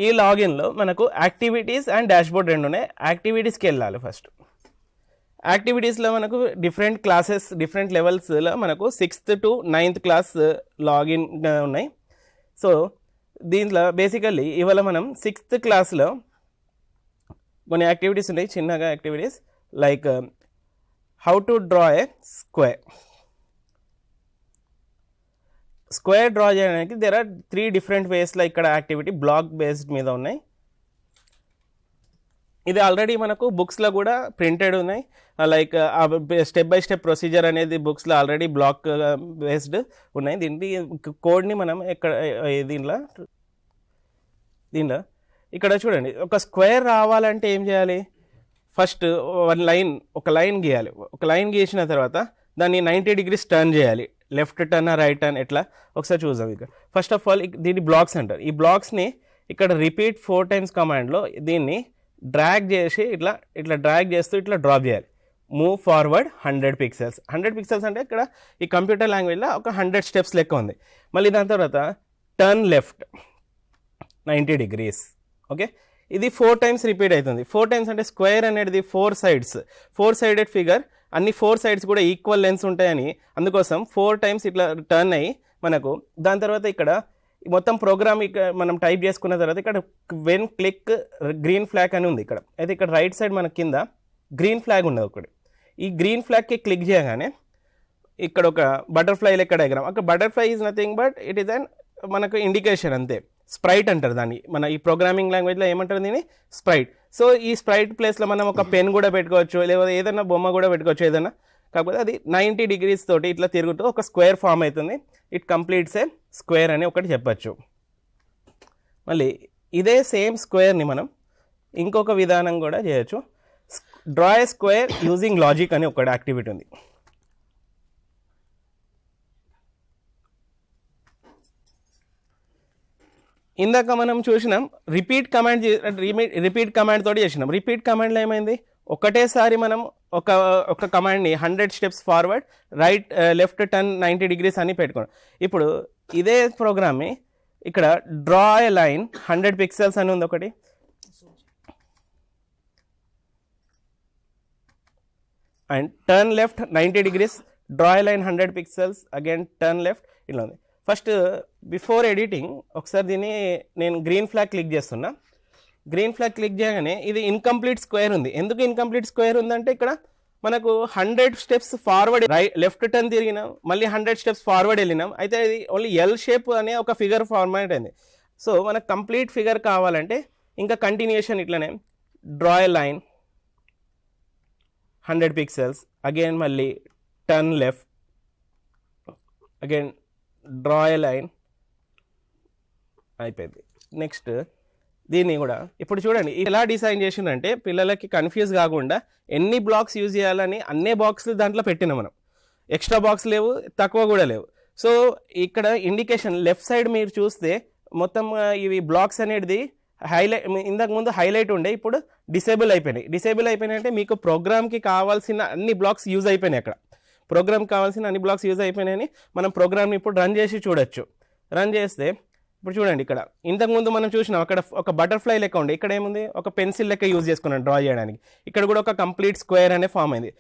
ఈ లాగిన్లో మనకు activities and dashboard రెండు ఉన్నాయి. యాక్టివిటీస్కి వెళ్ళాలి. ఫస్ట్ యాక్టివిటీస్లో మనకు డిఫరెంట్ క్లాసెస్ డిఫరెంట్ లెవెల్స్లో మనకు 6th to 9th class login ఉన్నాయి. సో దీంట్లో బేసికల్లీ ఇవాళ మనం 6th క్లాస్లో కొన్ని యాక్టివిటీస్ ఉన్నాయి, చిన్నగా activities like how to draw A square draw చేయడానికి దేర్ ఆర్ 3 డిఫరెంట్ వేస్లో ఇక్కడ యాక్టివిటీ బ్లాక్ బేస్డ్ మీద ఉన్నాయి. ఇది ఆల్రెడీ మనకు బుక్స్లో కూడా ప్రింటెడ్ ఉన్నాయి. Like step by step procedure అనేది బుక్స్లో ఆల్రెడీ బ్లాక్ బేస్డ్ ఉన్నాయి. దీన్ని కోడ్ని మనం దీంట్లో ఇక్కడ చూడండి, ఒక స్క్వేర్ రావాలంటే ఏం చేయాలి? ఫస్ట్ ఒక లైన్ గీయాలి. ఒక లైన్ గీసిన తర్వాత దాన్ని 90 degrees టర్న్ చేయాలి. లెఫ్ట్ టర్న్ రైట్ టర్న్ ఎట్లా ఒకసారి చూద్దాం. ఇక ఫస్ట్ ఆఫ్ ఆల్ దీన్ని బ్లాక్స్ అంటారు. ఈ బ్లాక్స్ని ఇక్కడ రిపీట్ 4 times కమాండ్లో దీన్ని డ్రాగ్ చేసి ఇట్లా డ్రాగ్ చేస్తూ ఇట్లా డ్రాప్ చేయాలి. Move forward 100 pixels. 100 pixels అంటే ఇక్కడ ఈ కంప్యూటర్ లాంగ్వేజ్లో ఒక 100 steps లెక్క ఉంది. మళ్ళీ దాని తర్వాత టర్న్ లెఫ్ట్ 90 degrees. ఓకే, ఇది 4 times రిపీట్ అవుతుంది. 4 times అంటే స్క్వేర్ అనేది 4 sides 4 sided ఫిగర్, అన్ని 4 sides కూడా ఈక్వల్ లెన్స్ ఉంటాయని అందుకోసం 4 times ఇట్లా టర్న్ అయ్యి మనకు దాని తర్వాత ఇక్కడ మొత్తం ప్రోగ్రామ్ ఇక్కడ మనం టైప్ చేసుకున్న తర్వాత ఇక్కడ వెన్ క్లిక్ గ్రీన్ ఫ్లాగ్ అని ఉంది ఇక్కడ. అయితే ఇక్కడ రైట్ సైడ్ మన కింద గ్రీన్ ఫ్లాగ్ ఉన్నది ఒకటి. ఈ గ్రీన్ ఫ్లాగ్కి క్లిక్ చేయగానే ఇక్కడ ఒక బటర్ఫ్లై లెక్క డయాగ్రామ్. అక్కడ butterfly is nothing but it is an మనకు ఇండికేషన్ అంతే. స్ప్రైట్ అంటారు దాన్ని, మన ఈ ప్రోగ్రామింగ్ లాంగ్వేజ్లో ఏమంటారు దీన్ని? స్ప్రైట్. సో ఈ స్ప్రైట్ ప్లేస్లో మనం ఒక పెన్ కూడా పెట్టుకోవచ్చు, లేదా ఏదైనా బొమ్మ కూడా పెట్టుకోవచ్చు ఏదైనా. కాకపోతే అది 90 degrees తోటి ఇట్లా తిరుగుతూ ఒక స్క్వేర్ ఫామ్ అవుతుంది. ఇట్ కంప్లీట్స్ ఏ స్క్వేర్ అని ఒకటి చెప్పచ్చు. మళ్ళీ ఇదే సేమ్ స్క్వేర్ని మనం ఇంకొక విధానం కూడా చేయొచ్చు. డ్రా ఏ స్క్వేర్ యూజింగ్ లాజిక్ అని ఒకటి యాక్టివిటీ ఉంది. ఇందాక మనం చూసినాం రిపీట్ కమాండ్ తోటి చేసినాం. రిపీట్ కమాండ్లో ఏమైంది? ఒకటేసారి మనం ఒక కమాండ్ని 100 steps forward right left turn 90 degrees అని పెట్టుకున్నాం. ఇప్పుడు ఇదే ప్రోగ్రామ్ని ఇక్కడ డ్రా ఏ లైన్ 100 pixels అని ఉంది ఒకటి. And turn left 90 degrees, draw a line 100 pixels, again turn left ఇలా ఉంది. ఫస్ట్ బిఫోర్ ఎడిటింగ్ ఒకసారి దీన్ని నేను గ్రీన్ ఫ్లాగ్ క్లిక్ చేస్తున్నా. గ్రీన్ ఫ్లాగ్ క్లిక్ చేయగానే ఇది ఇన్కంప్లీట్ స్క్వేర్ ఉంది. ఎందుకు ఇన్కంప్లీట్ స్క్వేర్ ఉందంటే ఇక్కడ మనకు 100 steps ఫార్వర్డ్ లెఫ్ట్ టర్న్ తిరిగినాం, మళ్ళీ 100 steps ఫార్వర్డ్ వెళ్ళినాం. అయితే ఇది ఓన్లీ ఎల్ షేప్ అనే ఒక ఫిగర్ ఫార్మాట్ అయింది. సో మనకు కంప్లీట్ ఫిగర్ కావాలంటే ఇంకా కంటిన్యూషన్ ఇట్లనే draw a line 100 pixels, again మళ్ళీ turn left, again draw a line అయిపోయింది. నెక్స్ట్ దీన్ని కూడా ఇప్పుడు చూడండి ఎలా డిజైన్ చేసిందంటే పిల్లలకి కన్ఫ్యూజ్ కాకుండా ఎన్ని బ్లాక్స్ యూజ్ చేయాలని అన్ని బాక్స్లు దాంట్లో పెట్టినాం మనం. ఎక్స్ట్రా బాక్స్ లేవు, తక్కువ కూడా లేవు. సో ఇక్కడ ఇండికేషన్ లెఫ్ట్ సైడ్ మీరు చూస్తే మొత్తం ఇవి బ్లాక్స్ అనేది ఇంతకు ముందు హైలైట్ ఉండే, ఇప్పుడు డిసేబుల్ అయిపోయినాయి అంటే మీకు ప్రోగ్రామ్కి కావాల్సిన అన్ని బ్లాక్స్ యూజ్ అయిపోయినాయి. అక్కడ ప్రోగ్రామ్కి కావాల్సిన అన్ని బ్లాక్స్ యూజ్ అయిపోయినాయని మనం ప్రోగ్రామ్ని ఇప్పుడు రన్ చేసి చూడొచ్చు. రన్ చేస్తే ఇప్పుడు చూడండి ఇక్కడ ఇంతకుముందు మనం చూసినాం అక్కడ ఒక బటర్ఫ్లై లెక్క ఉండే, ఇక్కడ ఏముంది? ఒక పెన్సిల్ లెక్క యూజ్ చేసుకున్నాం డ్రా చేయడానికి. ఇక్కడ కూడా ఒక కంప్లీట్ స్క్వేర్ అనే ఫామ్ అయింది.